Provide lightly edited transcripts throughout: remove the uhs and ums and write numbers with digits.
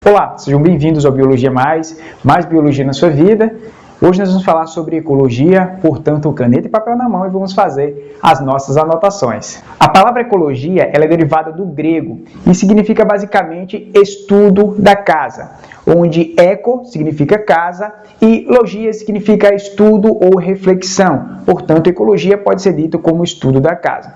Olá, sejam bem-vindos ao Biologia Mais biologia na sua vida. Hoje nós vamos falar sobre ecologia, portanto, caneta e papel na mão e vamos fazer as nossas anotações. A palavra ecologia ela é derivada do grego e significa basicamente estudo da casa, onde eco significa casa e logia significa estudo ou reflexão. Portanto, ecologia pode ser dito como estudo da casa.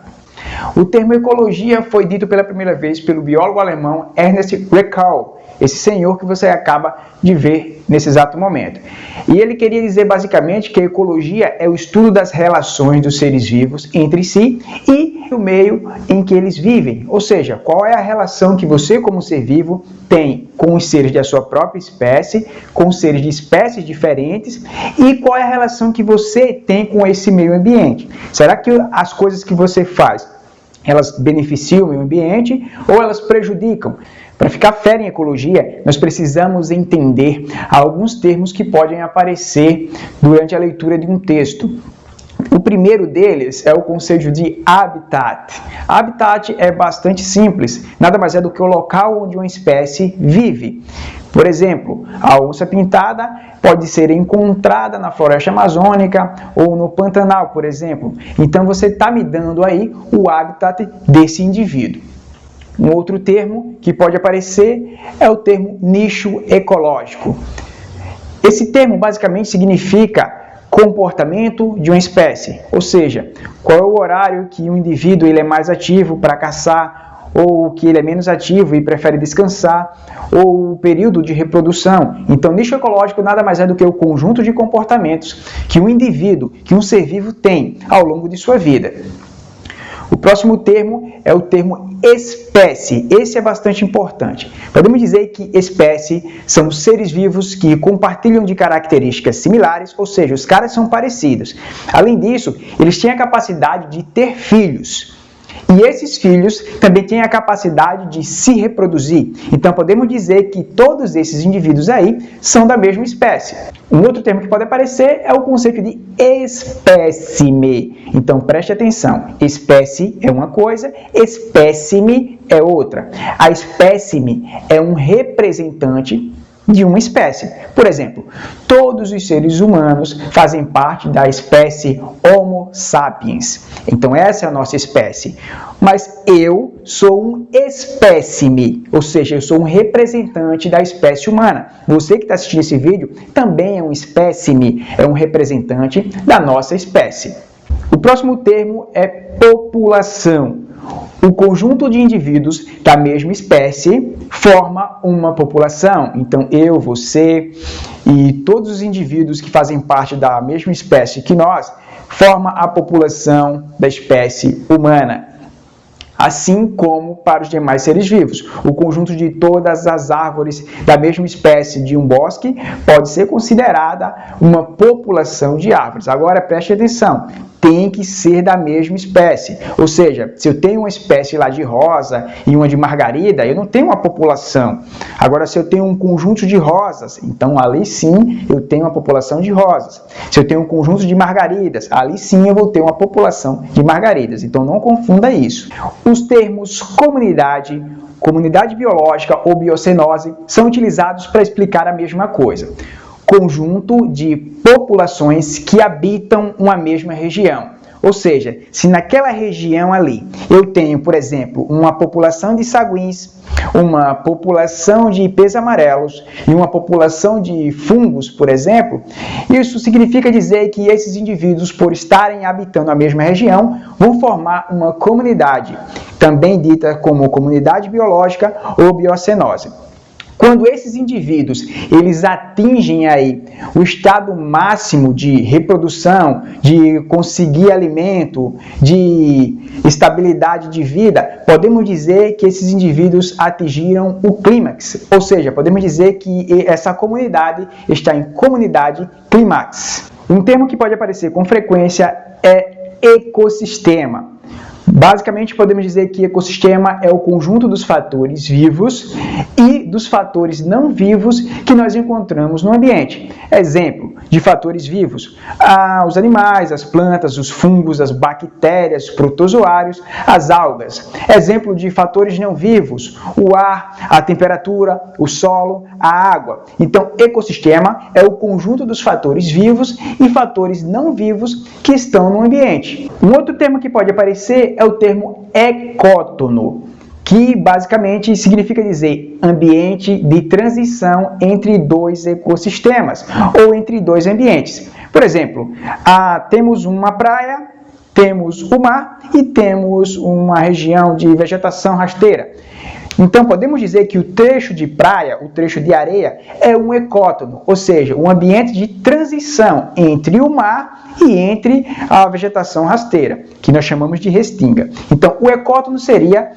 O termo ecologia foi dito pela primeira vez pelo biólogo alemão Ernst Haeckel, esse senhor que você acaba de ver nesse exato momento. E ele queria dizer basicamente que a ecologia é o estudo das relações dos seres vivos entre si e o meio em que eles vivem, ou seja, qual é a relação que você como ser vivo tem com os seres da sua própria espécie, com os seres de espécies diferentes e qual é a relação que você tem com esse meio ambiente. Será que as coisas que você faz elas beneficiam o meio ambiente ou elas prejudicam? Para ficar fera em ecologia, nós precisamos entender alguns termos que podem aparecer durante a leitura de um texto. O primeiro deles é o conceito de habitat. Habitat é bastante simples, nada mais é do que o local onde uma espécie vive. Por exemplo, a onça pintada pode ser encontrada na floresta amazônica ou no Pantanal, por exemplo. Então você está me dando aí o habitat desse indivíduo. Um outro termo que pode aparecer é o termo nicho ecológico. Esse termo basicamente significa comportamento de uma espécie, ou seja, qual é o horário que um indivíduo ele é mais ativo para caçar, ou que ele é menos ativo e prefere descansar, ou o período de reprodução. Então, nicho ecológico nada mais é do que o conjunto de comportamentos que um indivíduo, que um ser vivo tem ao longo de sua vida. O próximo termo é o termo espécie. Esse é bastante importante. Podemos dizer que espécie são seres vivos que compartilham de características similares, ou seja, os caras são parecidos. Além disso, eles têm a capacidade de ter filhos. E esses filhos também têm a capacidade de se reproduzir. Então, podemos dizer que todos esses indivíduos aí são da mesma espécie. Um outro termo que pode aparecer é o conceito de espécime. Então, preste atenção. Espécie é uma coisa, espécime é outra. A espécime é um representante de uma espécie. Por exemplo, todos os seres humanos fazem parte da espécie Homo sapiens. Então, essa é a nossa espécie. Mas eu sou um espécime, ou seja, eu sou um representante da espécie humana. Você que está assistindo esse vídeo também é um espécime, é um representante da nossa espécie. O próximo termo é população. O conjunto de indivíduos da mesma espécie forma uma população. Então, eu, você e todos os indivíduos que fazem parte da mesma espécie que nós forma a população da espécie humana. Assim como para os demais seres vivos. O conjunto de todas as árvores da mesma espécie de um bosque pode ser considerada uma população de árvores. Agora, preste atenção. Tem que ser da mesma espécie. Ou seja, se eu tenho uma espécie lá de rosa e uma de margarida, eu não tenho uma população. Agora, se eu tenho um conjunto de rosas, então ali sim eu tenho uma população de rosas. Se eu tenho um conjunto de margaridas, ali sim eu vou ter uma população de margaridas. Então, não confunda isso. Os termos comunidade, comunidade biológica ou biocenose são utilizados para explicar a mesma coisa. Conjunto de populações que habitam uma mesma região. Ou seja, se naquela região ali eu tenho, por exemplo, uma população de saguins, uma população de ipês amarelos e uma população de fungos, por exemplo, isso significa dizer que esses indivíduos, por estarem habitando a mesma região, vão formar uma comunidade, também dita como comunidade biológica ou biocenose. Quando esses indivíduos eles atingem aí o estado máximo de reprodução, de conseguir alimento, de estabilidade de vida, podemos dizer que esses indivíduos atingiram o clímax, ou seja, podemos dizer que essa comunidade está em comunidade clímax. Um termo que pode aparecer com frequência é ecossistema. Basicamente, podemos dizer que ecossistema é o conjunto dos fatores vivos e dos fatores não vivos que nós encontramos no ambiente. Exemplo de fatores vivos: os animais, as plantas, os fungos, as bactérias, os protozoários, as algas. Exemplo de fatores não vivos: o ar, a temperatura, o solo, a água. Então, ecossistema é o conjunto dos fatores vivos e fatores não vivos que estão no ambiente. Um outro termo que pode aparecer é o termo ecótono, que basicamente significa dizer ambiente de transição entre dois ecossistemas ou entre dois ambientes. Por exemplo, temos uma praia, temos o mar e temos uma região de vegetação rasteira. Então, podemos dizer que o trecho de praia, o trecho de areia, é um ecótono, ou seja, um ambiente de transição entre o mar e entre a vegetação rasteira, que nós chamamos de restinga. Então, o ecótono seria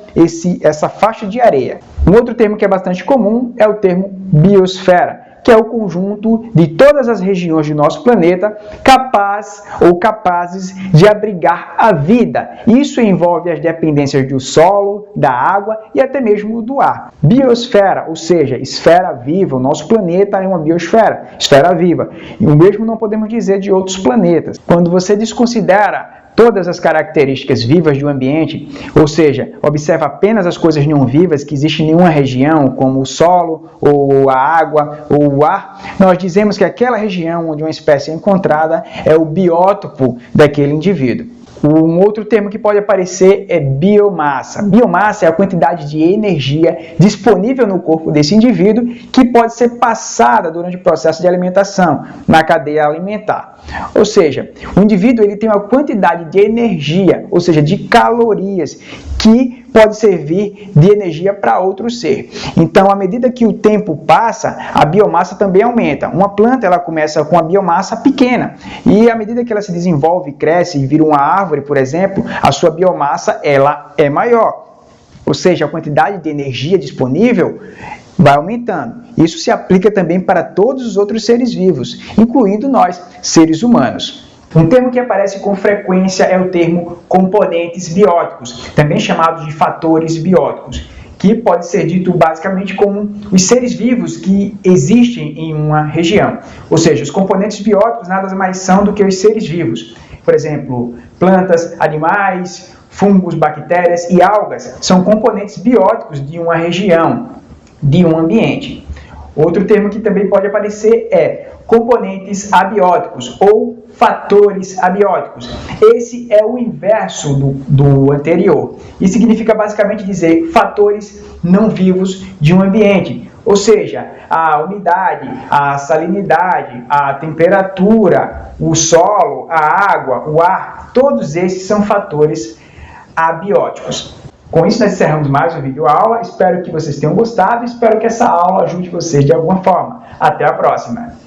essa faixa de areia. Um outro termo que é bastante comum é o termo biosfera, que é o conjunto de todas as regiões do nosso planeta capazes de abrigar a vida. Isso envolve as dependências do solo, da água e até mesmo do ar. Biosfera, ou seja, esfera viva. O nosso planeta é uma biosfera, esfera viva. E o mesmo não podemos dizer de outros planetas. Quando você desconsidera todas as características vivas do ambiente, ou seja, observa apenas as coisas não vivas que existem em nenhuma região, como o solo, ou a água, ou o ar, nós dizemos que aquela região onde uma espécie é encontrada é o biótopo daquele indivíduo. Um outro termo que pode aparecer é biomassa. Biomassa é a quantidade de energia disponível no corpo desse indivíduo que pode ser passada durante o processo de alimentação, na cadeia alimentar. Ou seja, o indivíduo ele tem uma quantidade de energia, ou seja, de calorias, que pode servir de energia para outro ser. Então, à medida que o tempo passa, a biomassa também aumenta. Uma planta ela começa com a biomassa pequena e à medida que ela se desenvolve, cresce e vira uma árvore, por exemplo, a sua biomassa ela é maior. Ou seja, a quantidade de energia disponível vai aumentando. Isso se aplica também para todos os outros seres vivos, incluindo nós, seres humanos. Um termo que aparece com frequência é o termo componentes bióticos, também chamados de fatores bióticos, que pode ser dito basicamente como os seres vivos que existem em uma região. Ou seja, os componentes bióticos nada mais são do que os seres vivos. Por exemplo, plantas, animais, fungos, bactérias e algas são componentes bióticos de uma região, de um ambiente. Outro termo que também pode aparecer é componentes abióticos ou fatores abióticos. Esse é o inverso do anterior e significa basicamente dizer fatores não vivos de um ambiente. Ou seja, a umidade, a salinidade, a temperatura, o solo, a água, o ar, todos esses são fatores abióticos. Com isso, nós encerramos mais um vídeo aula. Espero que vocês tenham gostado e espero que essa aula ajude vocês de alguma forma. Até a próxima!